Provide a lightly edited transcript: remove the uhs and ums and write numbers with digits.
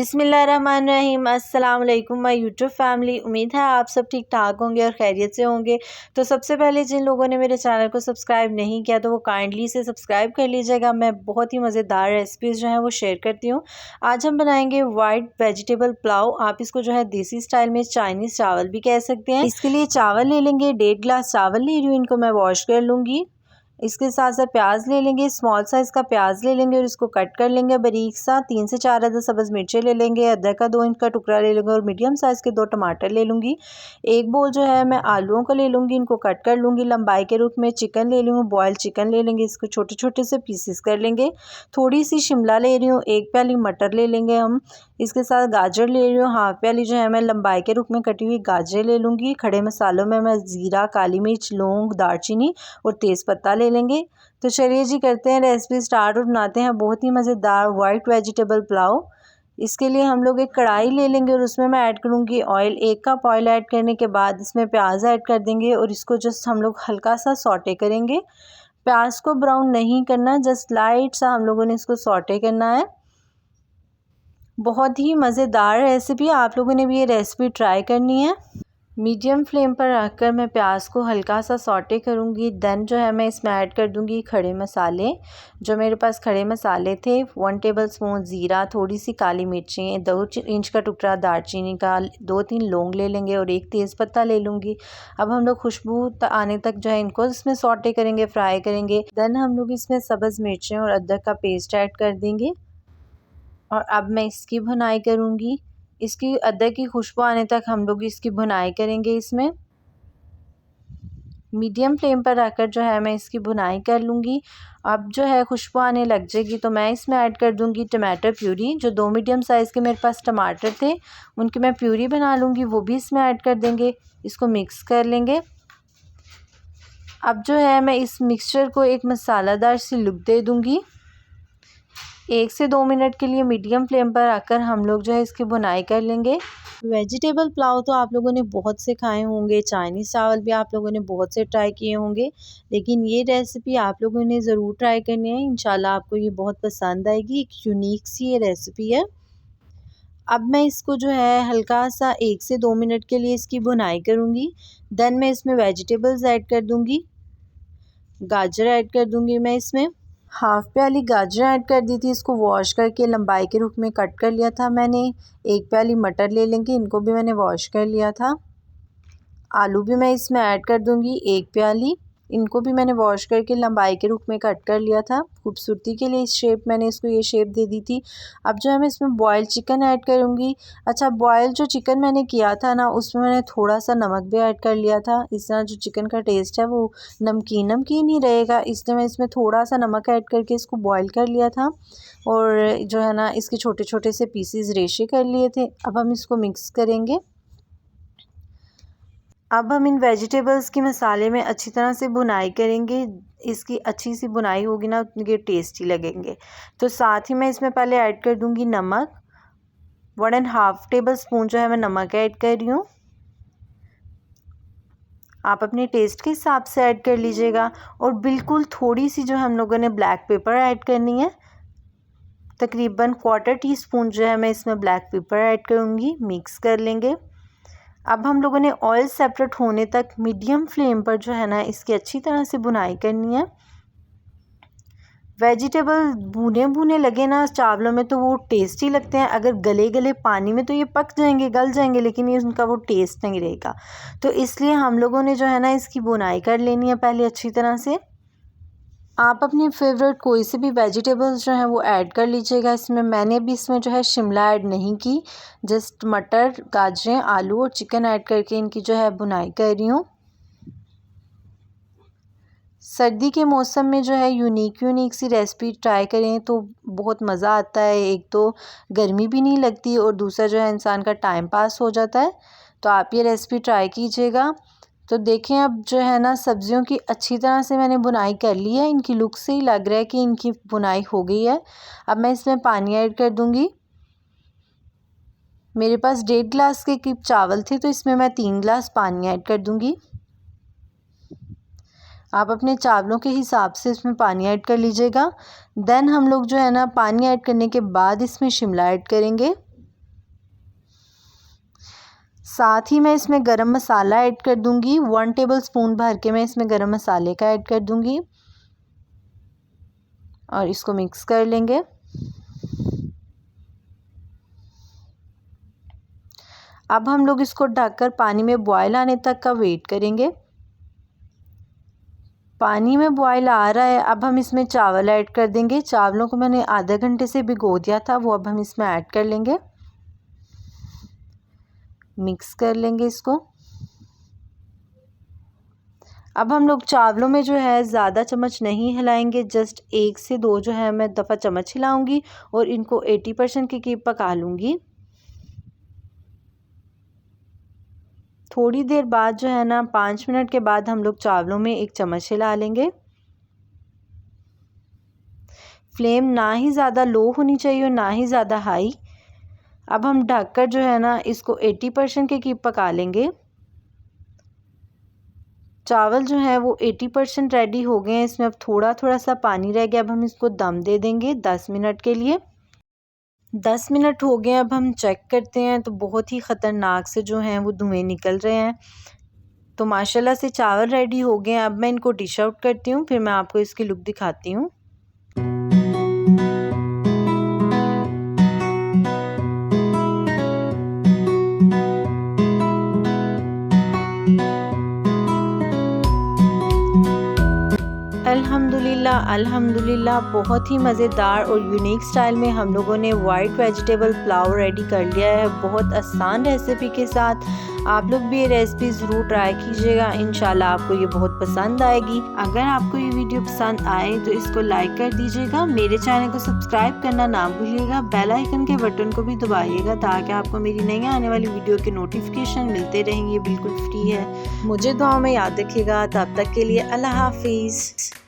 बिस्मिल्लाहिर्रहमानिर्रहीम। अस्सलाम वालेकुम माय यूट्यूब फैमिली। उम्मीद है आप सब ठीक ठाक होंगे और खैरियत से होंगे। तो सबसे पहले जिन लोगों ने मेरे चैनल को सब्सक्राइब नहीं किया तो वो काइंडली से सब्सक्राइब कर लीजिएगा। मैं बहुत ही मज़ेदार रेसिपीज़ जो हैं वो शेयर करती हूँ। आज हम बनाएंगे वाइट वेजिटेबल पुलाव। आप इसको जो है देसी स्टाइल में चाइनीज़ चावल भी कह सकते हैं। इसके लिए चावल ले लेंगे, 1.5 गिलास चावल ले रही हूँ, इनको मैं वॉश कर लूँगी। इसके साथ साथ प्याज ले लेंगे, स्मॉल साइज़ का प्याज ले लेंगे और इसको कट कर लेंगे बारीक सा। 3 से 4 अदद सब्ज़ मिर्चें ले लेंगे, अदरक का 2 इंच का टुकड़ा ले लेंगे और मीडियम साइज़ के 2 टमाटर ले लूँगी। एक बोल जो है मैं आलूओं को ले लूँगी, इनको कट कर लूँगी लंबाई के रूप में। चिकन ले लूँगी, बॉयल चिकन ले लेंगे, इसको छोटे छोटे से पीसेस कर लेंगे। थोड़ी सी शिमला ले रही हूँ, 1 प्याली मटर ले लेंगे हम। इसके साथ गाजर ले रही हूँ, हाफ प्याली जो है मैं लंबाई के रूप में कटी हुई गाजर ले लूँगी। खड़े मसालों में मैं ज़ीरा, काली मिर्च, लौंग, दालचीनी और तेज़पत्ता ले लेंगे। तो चलिए जी करते हैं रेसिपी स्टार्ट और बनाते हैं बहुत ही मज़ेदार वाइट वेजिटेबल पुलाव। इसके लिए हम लोग एक कढ़ाई ले लेंगे और उसमें मैं ऐड करूँगी ऑयल। 1 कप ऑयल ऐड करने के बाद इसमें प्याज ऐड कर देंगे और इसको जस्ट हम लोग हल्का सा सौटे करेंगे। प्याज को ब्राउन नहीं करना, जस्ट लाइट सा हम लोगों ने इसको सौटे करना है। बहुत ही मज़ेदार रेसिपी, आप लोगों ने भी ये रेसिपी ट्राई करनी है। मीडियम फ्लेम पर रखकर मैं प्याज को हल्का सा सौटे करूँगी। देन जो है मैं इसमें ऐड कर दूँगी खड़े मसाले। जो मेरे पास खड़े मसाले थे, 1 टेबलस्पून ज़ीरा, थोड़ी सी काली मिर्चें, 2 इंच का टुकड़ा दालचीनी का, 2-3 लौंग ले लेंगे और 1 तेज़पत्ता ले लूँगी। अब हम लोग खुशबू आने तक जो है इनको इसमें सौटे करेंगे, फ्राई करेंगे। देन हम लोग इसमें सब्ज़ मिर्चें और अदरक का पेस्ट ऐड कर देंगे और अब मैं इसकी भुनाई करूँगी। इसकी अदरक की खुशबू आने तक हम लोग इसकी भुनाई करेंगे। इसमें मीडियम फ्लेम पर रखकर जो है मैं इसकी भुनाई कर लूँगी। अब जो है खुशबू आने लग जाएगी तो मैं इसमें ऐड कर दूँगी टमाटर प्यूरी। जो 2 मीडियम साइज़ के मेरे पास टमाटर थे उनकी मैं प्यूरी बना लूँगी, वो भी इसमें ऐड कर देंगे। इसको मिक्स कर लेंगे। अब जो है मैं इस मिक्सचर को एक मसालेदार सी लुक दे दूँगी। 1 से 2 मिनट के लिए मीडियम फ्लेम पर रखकर हम लोग जो है इसकी भुनाई कर लेंगे। वेजिटेबल पुलाव तो आप लोगों ने बहुत से खाए होंगे, चाइनीज़ चावल भी आप लोगों ने बहुत से ट्राई किए होंगे, लेकिन ये रेसिपी आप लोगों ने ज़रूर ट्राई करनी है। इंशाल्लाह आपको ये बहुत पसंद आएगी। एक यूनिक सी ये रेसिपी है। अब मैं इसको जो है हल्का सा 1 से 2 मिनट के लिए इसकी भुनाई करूँगी। देन मैं इसमें वेजिटेबल्स ऐड कर दूँगी। गाजर ऐड कर दूँगी मैं इसमें। हाफ प्याली गाजर ऐड कर दी थी, इसको वॉश करके लंबाई के रूप में कट कर लिया था मैंने। 1 प्याली मटर ले लेंगे, इनको भी मैंने वॉश कर लिया था। आलू भी मैं इसमें ऐड कर दूंगी 1 प्याली, इनको भी मैंने वॉश करके लंबाई के रूप में कट कर लिया था। खूबसूरती के लिए इस शेप मैंने इसको ये शेप दे दी थी। अब जो है मैं इसमें बॉयल चिकन ऐड करूँगी। अच्छा, बॉयल जो चिकन मैंने किया था ना, उसमें मैंने थोड़ा सा नमक भी ऐड कर लिया था। इस तरह जो चिकन का टेस्ट है वो नमकीन नमकीन ही रहेगा, इसलिए मैं इसमें थोड़ा सा नमक ऐड करके इसको बॉयल कर लिया था और जो है ना इसके छोटे छोटे से पीसीज रेशे कर लिए थे। अब हम इसको मिक्स करेंगे। अब हम इन वेजिटेबल्स की मसाले में अच्छी तरह से भुनाई करेंगे। इसकी अच्छी सी भुनाई होगी ना, ये टेस्टी लगेंगे। तो साथ ही मैं इसमें पहले ऐड कर दूंगी नमक। 1.5 टेबलस्पून जो है मैं नमक ऐड कर रही हूँ। आप अपने टेस्ट के हिसाब से ऐड कर लीजिएगा। और बिल्कुल थोड़ी सी जो हम लोगों ने ब्लैक पेपर ऐड करनी है। तकरीबन 1/4 टीस्पून जो है मैं इसमें ब्लैक पेपर ऐड करूँगी। मिक्स कर लेंगे। अब हम लोगों ने ऑयल सेपरेट होने तक मीडियम फ्लेम पर जो है ना इसकी अच्छी तरह से भुनाई करनी है। वेजिटेबल भुने भुने लगे ना चावलों में तो वो टेस्टी लगते हैं। अगर गले गले पानी में तो ये पक जाएंगे, गल जाएंगे, लेकिन ये उनका वो टेस्ट नहीं रहेगा। तो इसलिए हम लोगों ने जो है ना इसकी भुनाई कर लेनी है पहले अच्छी तरह से। आप अपनी फेवरेट कोई से भी वेजिटेबल्स जो हैं वो ऐड कर लीजिएगा इसमें। मैंने भी इसमें जो है शिमला ऐड नहीं की, जस्ट मटर, गाजरें, आलू और चिकन ऐड करके इनकी जो है भुनाई कर रही हूँ। सर्दी के मौसम में जो है यूनिक सी रेसिपी ट्राई करें तो बहुत मज़ा आता है। एक तो गर्मी भी नहीं लगती और दूसरा जो है इंसान का टाइम पास हो जाता है। तो आप ये रेसिपी ट्राई कीजिएगा। तो देखें अब जो है ना सब्जियों की अच्छी तरह से मैंने बुनाई कर ली है। इनकी लुक से ही लग रहा है कि इनकी बुनाई हो गई है। अब मैं इसमें पानी ऐड कर दूंगी। मेरे पास 1.5 गिलास के करीब चावल थे तो इसमें मैं 3 गिलास पानी ऐड कर दूंगी। आप अपने चावलों के हिसाब से इसमें पानी ऐड कर लीजिएगा। देन हम लोग जो है ना पानी ऐड करने के बाद इसमें शिमला ऐड करेंगे। साथ ही मैं इसमें गरम मसाला ऐड कर दूंगी। 1 टेबलस्पून भर के मैं इसमें गरम मसाले का ऐड कर दूंगी और इसको मिक्स कर लेंगे। अब हम लोग इसको ढककर पानी में बॉयल आने तक का वेट करेंगे। पानी में बॉयल आ रहा है, अब हम इसमें चावल ऐड कर देंगे। चावलों को मैंने आधे घंटे से भिगो दिया था, वो अब हम इसमें ऐड कर लेंगे। मिक्स कर लेंगे इसको। अब हम लोग चावलों में जो है ज़्यादा चम्मच नहीं हिलाएंगे, जस्ट 1 से 2 जो है मैं दफ़ा चम्मच हिलाऊंगी और इनको 80% के करीब पका लूँगी। थोड़ी देर बाद जो है ना 5 मिनट के बाद हम लोग चावलों में 1 चम्मच हिला लेंगे। फ्लेम ना ही ज़्यादा लो होनी चाहिए और ना ही ज़्यादा हाई। अब हम ढककर जो है ना इसको 80% के करीब पका लेंगे। चावल जो है वो 80% रेडी हो गए हैं। इसमें अब थोड़ा थोड़ा सा पानी रह गया। अब हम इसको दम दे देंगे 10 मिनट के लिए। 10 मिनट हो गए, अब हम चेक करते हैं तो बहुत ही ख़तरनाक से जो हैं वो धुएँ निकल रहे हैं। तो माशाल्लाह से चावल रेडी हो गए हैं। अब मैं इनको डिश आउट करती हूँ, फिर मैं आपको इसकी लुक दिखाती हूँ। अल्हम्दुलिल्लाह अल्हम्दुलिल्लाह, बहुत ही मज़ेदार और यूनिक स्टाइल में हम लोगों ने वाइट वेजिटेबल पुलाव रेडी कर लिया है, बहुत आसान रेसिपी के साथ। आप लोग भी ये रेसिपी ज़रूर ट्राई कीजिएगा, इंशाल्लाह आपको ये बहुत पसंद आएगी। अगर आपको ये वीडियो पसंद आए तो इसको लाइक कर दीजिएगा, मेरे चैनल को सब्सक्राइब करना ना भूलिएगा, बेल आइकन के बटन को भी दबाइएगा ताकि आपको मेरी नई आने वाली वीडियो के नोटिफिकेशन मिलते रहेंगे। बिल्कुल फ्री है। मुझे दुआ में याद रखिएगा। तब तक के लिए अल्लाह हाफिज़।